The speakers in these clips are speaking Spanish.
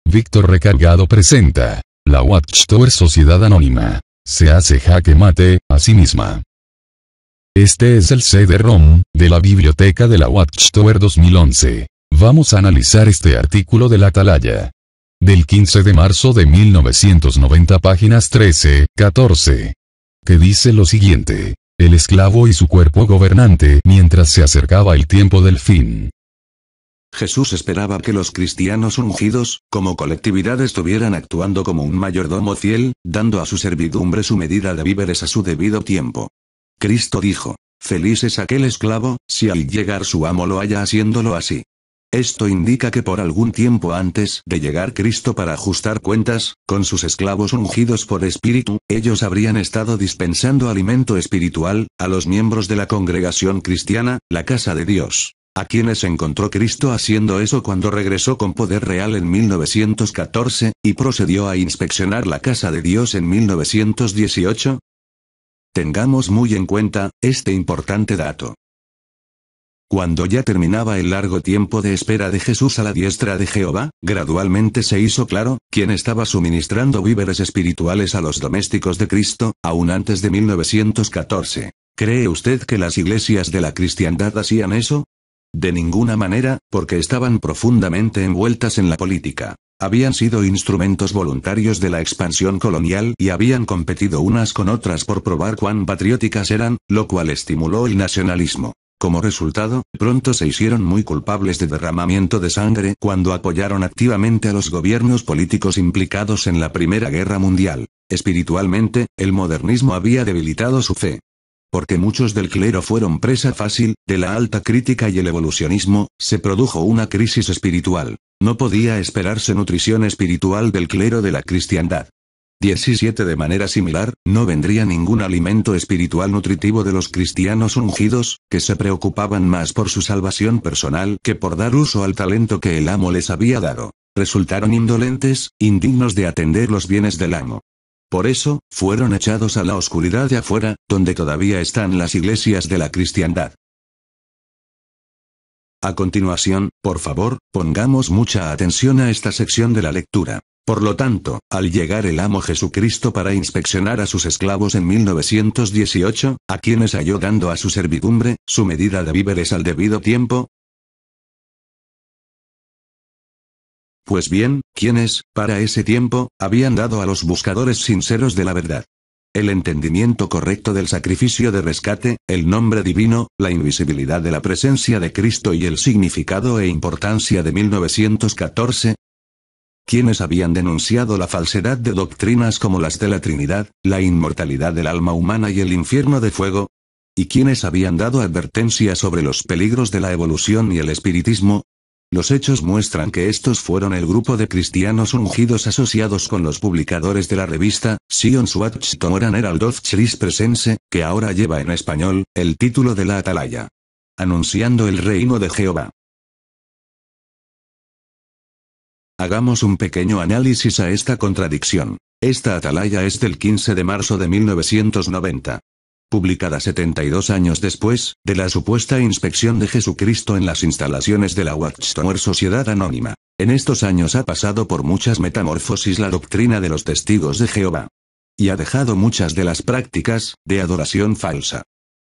Víctor Recargado presenta la Watchtower Sociedad Anónima. Se hace jaque mate a sí misma. Este es el CD-ROM de la biblioteca de la Watchtower 2011. Vamos a analizar este artículo de la Atalaya. Del 15 de marzo de 1990, páginas 13-14. Que dice lo siguiente: el esclavo y su cuerpo gobernante mientras se acercaba el tiempo del fin. Jesús esperaba que los cristianos ungidos, como colectividad, estuvieran actuando como un mayordomo fiel, dando a su servidumbre su medida de víveres a su debido tiempo. Cristo dijo: feliz es aquel esclavo, si al llegar su amo lo halla haciéndolo así. Esto indica que por algún tiempo antes de llegar Cristo para ajustar cuentas con sus esclavos ungidos por espíritu, ellos habrían estado dispensando alimento espiritual a los miembros de la congregación cristiana, la casa de Dios, a quienes encontró Cristo haciendo eso cuando regresó con poder real en 1914, y procedió a inspeccionar la casa de Dios en 1918. Tengamos muy en cuenta este importante dato. Cuando ya terminaba el largo tiempo de espera de Jesús a la diestra de Jehová, gradualmente se hizo claro quién estaba suministrando víveres espirituales a los domésticos de Cristo, aún antes de 1914. ¿Cree usted que las iglesias de la cristiandad hacían eso? De ninguna manera, porque estaban profundamente envueltas en la política. Habían sido instrumentos voluntarios de la expansión colonial y habían competido unas con otras por probar cuán patrióticas eran, lo cual estimuló el nacionalismo. Como resultado, pronto se hicieron muy culpables de derramamiento de sangre cuando apoyaron activamente a los gobiernos políticos implicados en la Primera Guerra Mundial. Espiritualmente, el modernismo había debilitado su fe. Porque muchos del clero fueron presa fácil de la alta crítica y el evolucionismo, se produjo una crisis espiritual. No podía esperarse nutrición espiritual del clero de la cristiandad. 17 De manera similar, no vendría ningún alimento espiritual nutritivo de los cristianos ungidos, que se preocupaban más por su salvación personal que por dar uso al talento que el amo les había dado. Resultaron indolentes, indignos de atender los bienes del amo. Por eso, fueron echados a la oscuridad de afuera, donde todavía están las iglesias de la cristiandad. A continuación, por favor, pongamos mucha atención a esta sección de la lectura. Por lo tanto, al llegar el amo Jesucristo para inspeccionar a sus esclavos en 1918, a quienes halló dando a su servidumbre su medida de víveres al debido tiempo. Pues bien, quienes, para ese tiempo, habían dado a los buscadores sinceros de la verdad el entendimiento correcto del sacrificio de rescate, el nombre divino, la invisibilidad de la presencia de Cristo y el significado e importancia de 1914. Quienes habían denunciado la falsedad de doctrinas como las de la Trinidad, la inmortalidad del alma humana y el infierno de fuego. Y quienes habían dado advertencia sobre los peligros de la evolución y el espiritismo. Los hechos muestran que estos fueron el grupo de cristianos ungidos asociados con los publicadores de la revista Zion's Watchtower and Herald of Christ Presence, que ahora lleva en español el título de la Atalaya. Anunciando el reino de Jehová. Hagamos un pequeño análisis a esta contradicción. Esta Atalaya es del 15 de marzo de 1990. Publicada 72 años después de la supuesta inspección de Jesucristo en las instalaciones de la Watchtower Sociedad Anónima. En estos años ha pasado por muchas metamorfosis la doctrina de los testigos de Jehová. Y ha dejado muchas de las prácticas de adoración falsa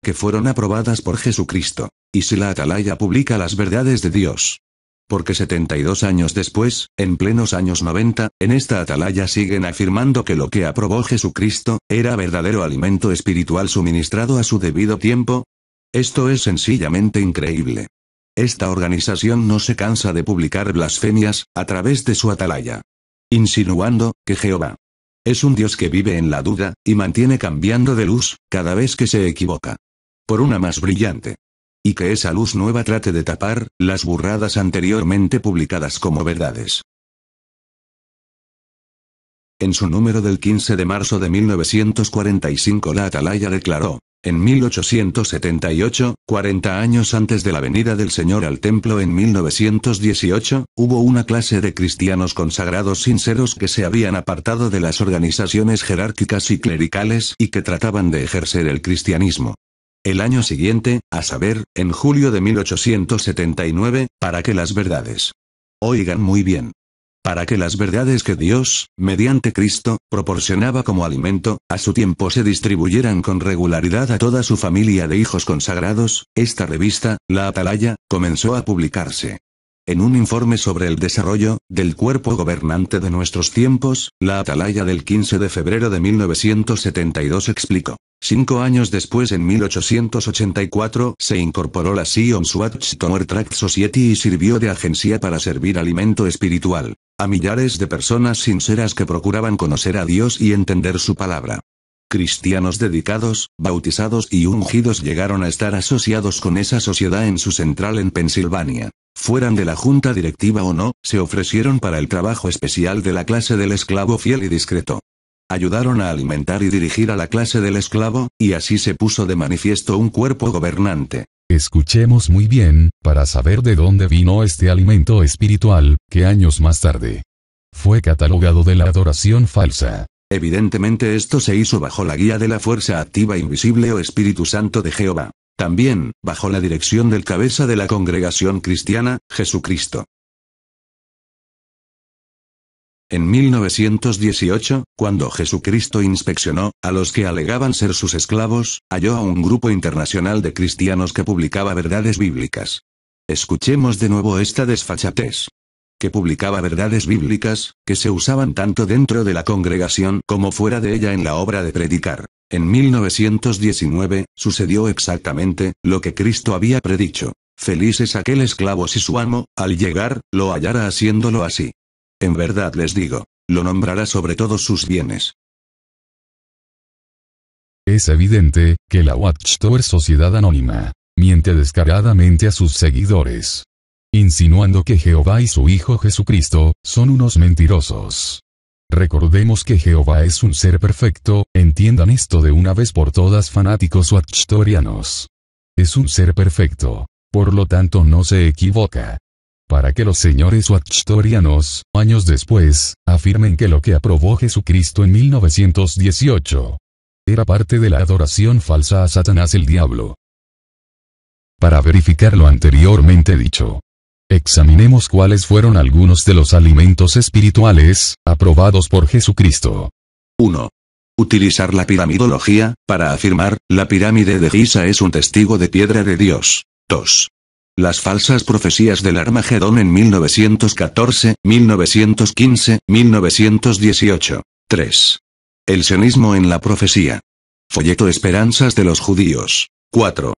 que fueron aprobadas por Jesucristo. Y si la Atalaya publica las verdades de Dios. Porque 72 años después, en plenos años 90, en esta Atalaya siguen afirmando que lo que aprobó Jesucristo, era verdadero alimento espiritual suministrado a su debido tiempo. Esto es sencillamente increíble. Esta organización no se cansa de publicar blasfemias, a través de su Atalaya. Insinuando, que Jehová es un Dios que vive en la duda, y mantiene cambiando de luz, cada vez que se equivoca. Por una más brillante. Y que esa luz nueva trate de tapar las burradas anteriormente publicadas como verdades. En su número del 15 de marzo de 1945, la Atalaya declaró: en 1878, 40 años antes de la venida del Señor al templo en 1918, hubo una clase de cristianos consagrados sinceros que se habían apartado de las organizaciones jerárquicas y clericales y que trataban de ejercer el cristianismo. El año siguiente, a saber, en julio de 1879, para que las verdades. Oigan muy bien. para que las verdades que Dios, mediante Cristo, proporcionaba como alimento, a su tiempo se distribuyeran con regularidad a toda su familia de hijos consagrados, esta revista, La Atalaya, comenzó a publicarse. En un informe sobre el desarrollo del cuerpo gobernante de nuestros tiempos, La Atalaya del 15 de febrero de 1972 explicó. 5 años después, en 1884, se incorporó la Zion's Watchtower Tract Society y sirvió de agencia para servir alimento espiritual a millares de personas sinceras que procuraban conocer a Dios y entender su palabra. Cristianos dedicados, bautizados y ungidos llegaron a estar asociados con esa sociedad en su central en Pensilvania. Fueran de la junta directiva o no, se ofrecieron para el trabajo especial de la clase del esclavo fiel y discreto. Ayudaron a alimentar y dirigir a la clase del esclavo, y así se puso de manifiesto un cuerpo gobernante. Escuchemos muy bien, para saber de dónde vino este alimento espiritual, que años más tarde fue catalogado de la adoración falsa. Evidentemente esto se hizo bajo la guía de la fuerza activa invisible o Espíritu Santo de Jehová. También, bajo la dirección del cabeza de la congregación cristiana, Jesucristo. En 1918, cuando Jesucristo inspeccionó a los que alegaban ser sus esclavos, halló a un grupo internacional de cristianos que publicaba verdades bíblicas. Escuchemos de nuevo esta desfachatez. Que publicaba verdades bíblicas, que se usaban tanto dentro de la congregación como fuera de ella en la obra de predicar. En 1919, sucedió exactamente lo que Cristo había predicho. Feliz es aquel esclavo si su amo, al llegar, lo hallara haciéndolo así. En verdad les digo, lo nombrará sobre todos sus bienes. Es evidente que la Watchtower Sociedad Anónima miente descaradamente a sus seguidores, insinuando que Jehová y su Hijo Jesucristo son unos mentirosos. Recordemos que Jehová es un ser perfecto, entiendan esto de una vez por todas, fanáticos watchtorianos. Es un ser perfecto, por lo tanto no se equivoca. Para que los señores watchtorianos, años después, afirmen que lo que aprobó Jesucristo en 1918 era parte de la adoración falsa a Satanás el diablo. Para verificar lo anteriormente dicho, examinemos cuáles fueron algunos de los alimentos espirituales aprobados por Jesucristo. 1. Utilizar la piramidología para afirmar, la pirámide de Giza es un testigo de piedra de Dios. 2. Las falsas profecías del Armagedón en 1914, 1915, 1918. 3. El sionismo en la profecía. Folleto Esperanzas de los judíos. 4.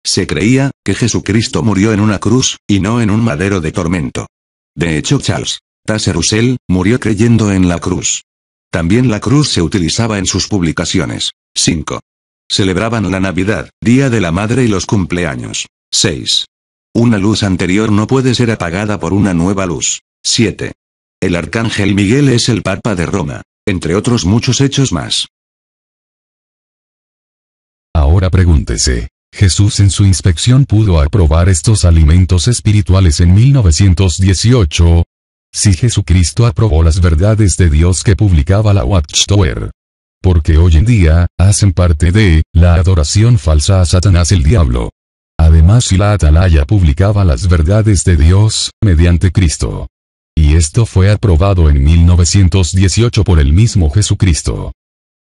Se creía que Jesucristo murió en una cruz, y no en un madero de tormento. De hecho, Charles Taze Russell murió creyendo en la cruz. También la cruz se utilizaba en sus publicaciones. 5. Celebraban la Navidad, Día de la Madre y los cumpleaños. 6. Una luz anterior no puede ser apagada por una nueva luz. 7. El arcángel Miguel es el Papa de Roma, entre otros muchos hechos más. Ahora pregúntese, ¿Jesús en su inspección pudo aprobar estos alimentos espirituales en 1918? Si Jesucristo aprobó las verdades de Dios que publicaba la Watchtower, porque hoy en día hacen parte de la adoración falsa a Satanás el diablo. Además, si la Atalaya publicaba las verdades de Dios, mediante Cristo, y esto fue aprobado en 1918 por el mismo Jesucristo,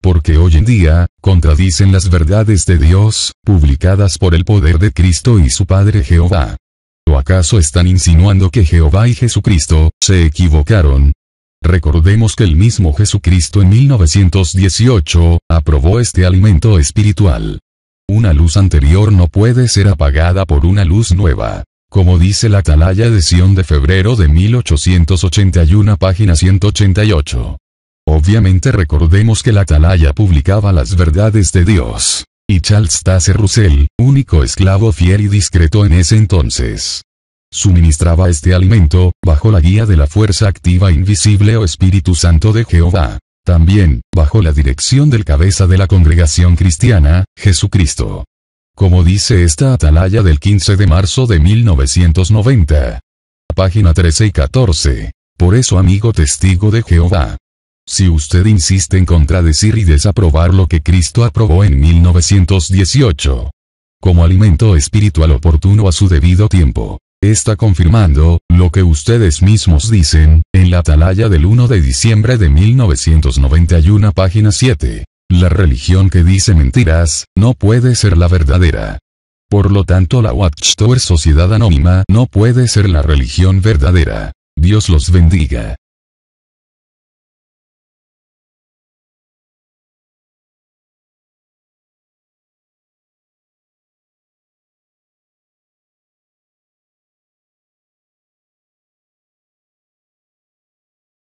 porque hoy en día, contradicen las verdades de Dios, publicadas por el poder de Cristo y su Padre Jehová. ¿O acaso están insinuando que Jehová y Jesucristo se equivocaron? Recordemos que el mismo Jesucristo en 1918 aprobó este alimento espiritual. Una luz anterior no puede ser apagada por una luz nueva, como dice la Atalaya de Sion de febrero de 1881, página 188. Obviamente recordemos que la Atalaya publicaba las verdades de Dios, y Charles Taze Russell, único esclavo fiel y discreto en ese entonces, suministraba este alimento, bajo la guía de la fuerza activa invisible o Espíritu Santo de Jehová. También, bajo la dirección del cabeza de la congregación cristiana, Jesucristo. Como dice esta Atalaya del 15 de marzo de 1990. Página 13 y 14. Por eso, amigo testigo de Jehová, si usted insiste en contradecir y desaprobar lo que Cristo aprobó en 1918, como alimento espiritual oportuno a su debido tiempo, está confirmando lo que ustedes mismos dicen, en la atalaya del 1 de diciembre de 1991, página 7. La religión que dice mentiras, no puede ser la verdadera. Por lo tanto, la Watchtower Sociedad Anónima no puede ser la religión verdadera. Dios los bendiga.